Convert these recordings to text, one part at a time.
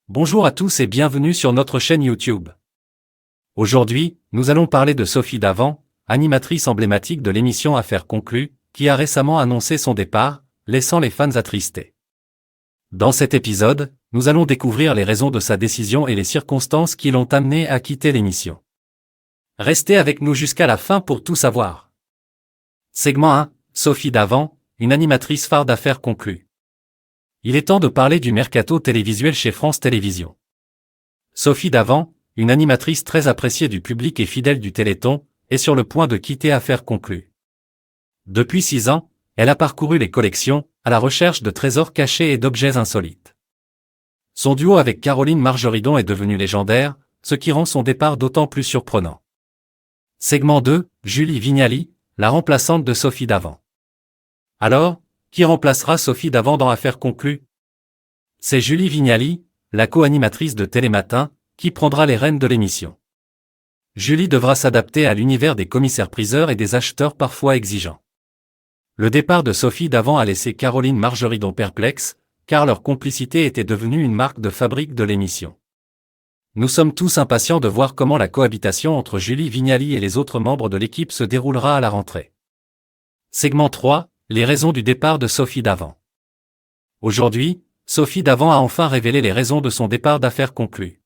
Bonjour à tous et bienvenue sur notre chaîne YouTube. Aujourd'hui, nous allons parler de Sophie Davant, animatrice emblématique de l'émission Affaires conclues, qui a récemment annoncé son départ, laissant les fans attristés. Dans cet épisode, nous allons découvrir les raisons de sa décision et les circonstances qui l'ont amenée à quitter l'émission. Restez avec nous jusqu'à la fin pour tout savoir. Segment 1, Sophie Davant, une animatrice phare d'Affaires conclues. Il est temps de parler du mercato télévisuel chez France Télévisions. Sophie Davant, une animatrice très appréciée du public et fidèle du Téléthon, est sur le point de quitter Affaires conclues. Depuis 6 ans, elle a parcouru les collections, à la recherche de trésors cachés et d'objets insolites. Son duo avec Caroline Margeridon est devenu légendaire, ce qui rend son départ d'autant plus surprenant. Segment 2, Julie Vignali, la remplaçante de Sophie Davant. Alors, qui remplacera Sophie Davant dans Affaires conclues? C'est Julie Vignali, la co-animatrice de Télématin, qui prendra les rênes de l'émission. Julie devra s'adapter à l'univers des commissaires-priseurs et des acheteurs parfois exigeants. Le départ de Sophie Davant a laissé Caroline Margeridon perplexe, car leur complicité était devenue une marque de fabrique de l'émission. Nous sommes tous impatients de voir comment la cohabitation entre Julie Vignali et les autres membres de l'équipe se déroulera à la rentrée. Segment 3, les raisons du départ de Sophie Davant. Aujourd'hui, Sophie Davant a enfin révélé les raisons de son départ d'Affaires conclues.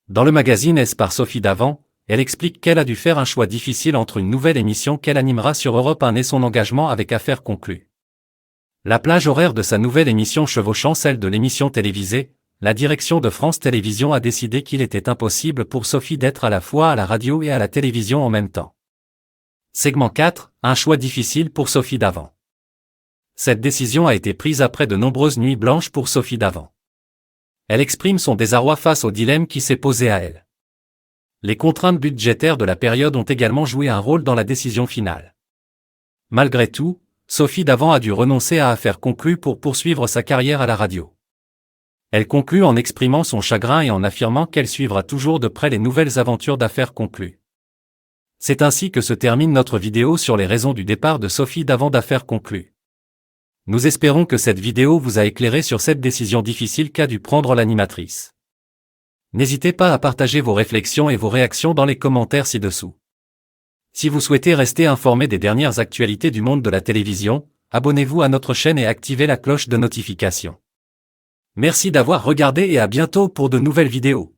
Dans le magazine Est-ce par Sophie Davant, elle explique qu'elle a dû faire un choix difficile entre une nouvelle émission qu'elle animera sur Europe 1 et son engagement avec Affaires conclues. La plage horaire de sa nouvelle émission chevauchant celle de l'émission télévisée, la direction de France Télévisions a décidé qu'il était impossible pour Sophie d'être à la fois à la radio et à la télévision en même temps. Segment 4, un choix difficile pour Sophie Davant. Cette décision a été prise après de nombreuses nuits blanches pour Sophie Davant. Elle exprime son désarroi face au dilemme qui s'est posé à elle. Les contraintes budgétaires de la période ont également joué un rôle dans la décision finale. Malgré tout, Sophie Davant a dû renoncer à Affaires conclues pour poursuivre sa carrière à la radio. Elle conclut en exprimant son chagrin et en affirmant qu'elle suivra toujours de près les nouvelles aventures d'Affaires conclues. C'est ainsi que se termine notre vidéo sur les raisons du départ de Sophie Davant d'Affaires conclues. Nous espérons que cette vidéo vous a éclairé sur cette décision difficile qu'a dû prendre l'animatrice. N'hésitez pas à partager vos réflexions et vos réactions dans les commentaires ci-dessous. Si vous souhaitez rester informé des dernières actualités du monde de la télévision, abonnez-vous à notre chaîne et activez la cloche de notification. Merci d'avoir regardé et à bientôt pour de nouvelles vidéos.